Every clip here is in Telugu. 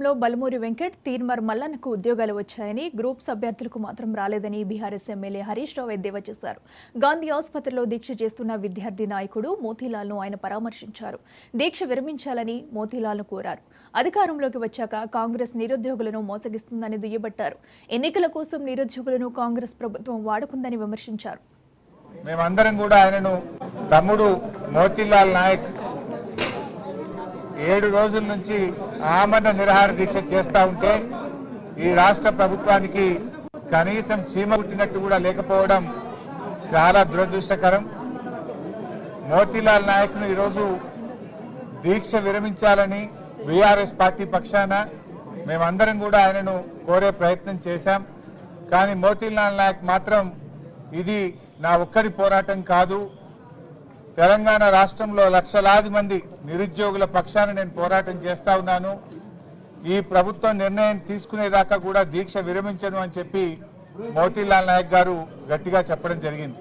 లో బలమూరి వెంకట్ తీర్మర్ మల్లన్నకు ఉద్యోగాలు వచ్చాయని గ్రూప్స్ అభ్యర్థులకు మాత్రం రాలేదని బీఆర్ఎస్ ఎమ్మెల్యే హరీష్ రావు ఎద్దేవా చేశారు. గాంధీ ఆసుపత్రిలో దీక్ష చేస్తున్న విద్యార్థి నాయకుడు మోతీలాల్ను ఆయన పరామర్శించారు. దీక్ష విరమించాలని మోతీలాల్ను కోరారు. అధికారంలోకి వచ్చాక కాంగ్రెస్ నిరుద్యోగులను మోసగిస్తుందని దుయ్యబట్టారు. ఎన్నికల కోసం నిరుద్యోగులను కాంగ్రెస్ ప్రభుత్వం వాడుకుందని విమర్శించారు. మేమందరం కూడా ఆయనను తమ్ముడు మోతీలాల్ నాయక్ 7 రోజుల నుంచి ఆమరణ నిరాహార దీక్ష చేస్తూ ఉంటే ఈ రాష్ట్ర ప్రభుత్వానికి కనీసం చీమ పుట్టినట్టు కూడా లేకపోవడం చాలా దురదృష్టకరం. మోతీలాల్ నాయక్ను ఈరోజు దీక్ష విరమించాలని బీఆర్ఎస్ పార్టీ పక్షాన మేమందరం కూడా ఆయనను కోరే ప్రయత్నం చేశాం. కానీ మోతీలాల్ నాయక్ మాత్రం ఇది నా ఒక్కరి పోరాటం కాదు, తెలంగాణ రాష్ట్రంలో లక్షలాది మంది నిరుద్యోగుల పక్షాన నేను పోరాటం చేస్తా ఉన్నాను, ఈ ప్రభుత్వం నిర్ణయం తీసుకునేదాకా కూడా దీక్ష విరమించను అని చెప్పి మోతీలాల్ నాయక్ గారు గట్టిగా చెప్పడం జరిగింది.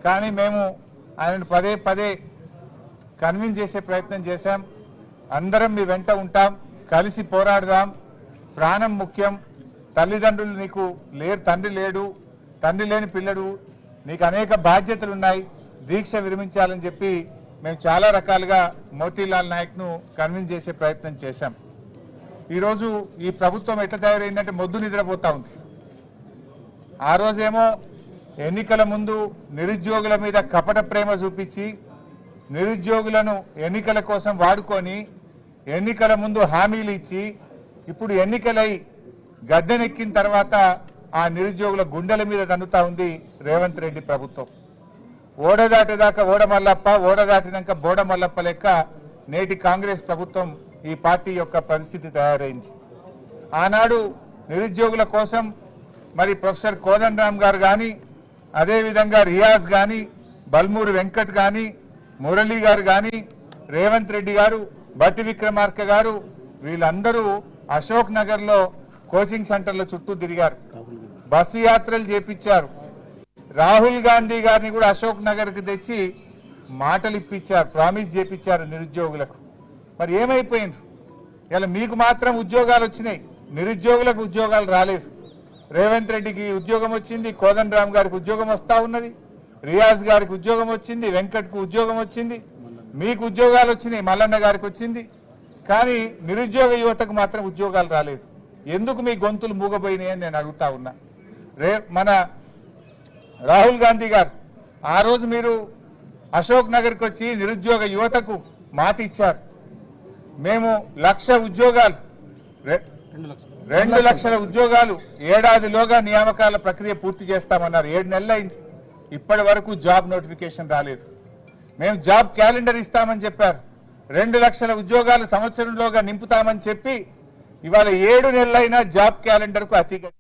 కానీ మేము ఆయనను పదే పదే కన్విన్స్ చేసే ప్రయత్నం చేశాం. అందరం మీ వెంట ఉంటాం, కలిసి పోరాడదాం, ప్రాణం ముఖ్యం, తల్లిదండ్రులు నీకు లేరు, తండ్రి లేడు, తండ్రి లేని పిల్లడు, నీకు అనేక బాధ్యతలు ఉన్నాయి, దీక్ష విరమించాలని చెప్పి మేము చాలా రకాలుగా మోతీలాల్ నాయక్ను కన్విన్స్ చేసే ప్రయత్నం చేశాం. ఈరోజు ఈ ప్రభుత్వం ఎట్లా తయారైందంటే మొద్దు నిద్రపోతా ఉంది. ఆ రోజేమో ఎన్నికల ముందు నిరుద్యోగుల మీద కపట ప్రేమ చూపించి నిరుద్యోగులను ఎన్నికల కోసం వాడుకొని ఎన్నికల ముందు హామీలు ఇచ్చి ఇప్పుడు ఎన్నికలై గద్దెనెక్కిన తర్వాత ఆ నిరుద్యోగుల గుండెల మీద దన్నుతా ఉంది రేవంత్ రెడ్డి ప్రభుత్వం. ఓడదాటేదాకా ఓడమల్లప్ప, ఓడదాటినాక బోడమల్లప్ప లెక్క నేటి కాంగ్రెస్ ప్రభుత్వం ఈ పార్టీ యొక్క పరిస్థితి తయారైంది. ఆనాడు నిరుద్యోగుల కోసం మరి ప్రొఫెసర్ కోదండరామ్ గారు కానీ, అదేవిధంగా రియాజ్ కానీ, బల్మూరి వెంకట్ కానీ, మురళీ గారు కానీ, రేవంత్ రెడ్డి గారు, బట్టి విక్రమార్క గారు, వీళ్ళందరూ అశోక్ నగర్లో కోచింగ్ సెంటర్ల చుట్టూ తిరిగారు, బస్సు యాత్రలు చేపించారు. రాహుల్ గాంధీ గారిని కూడా అశోక్ నగర్కి తెచ్చి మాటలు ఇప్పించారు, ప్రామిస్ చేపించారు నిరుద్యోగులకు. మరి ఏమైపోయింది? ఇలా మీకు మాత్రం ఉద్యోగాలు వచ్చినాయి, నిరుద్యోగులకు ఉద్యోగాలు రాలేదు. రేవంత్ రెడ్డికి ఉద్యోగం వచ్చింది, కోదండరామ్ గారికి ఉద్యోగం వస్తూ ఉన్నది, రియాజ్ గారికి ఉద్యోగం వచ్చింది, వెంకట్కు ఉద్యోగం వచ్చింది, మీకు ఉద్యోగాలు వచ్చినాయి, మల్లన్న గారికి వచ్చింది. కానీ నిరుద్యోగ యువతకు మాత్రం ఉద్యోగాలు రాలేదు. ఎందుకు మీ గొంతులు మూగపోయినాయి అని నేను అడుగుతా ఉన్నా. మన రాహుల్ గాంధీ గారు ఆ రోజు మీరు అశోక్ నగర్కి వచ్చి నిరుద్యోగ యువతకు మాట ఇచ్చారు. మేము 1,00,000 ఉద్యోగాలు, 2 లక్షల ఉద్యోగాలు ఏడాదిలోగా నియామకాల ప్రక్రియ పూర్తి చేస్తామన్నారు. 7 నెలలు అయింది, ఇప్పటి వరకు జాబ్ నోటిఫికేషన్ రాలేదు. మేము జాబ్ క్యాలెండర్ ఇస్తామని చెప్పారు, 2 లక్షల ఉద్యోగాలు సంవత్సరంలోగా నింపుతామని చెప్పి ఇవాళ 7 నెలలైనా జాబ్ క్యాలెండర్కు అతిగా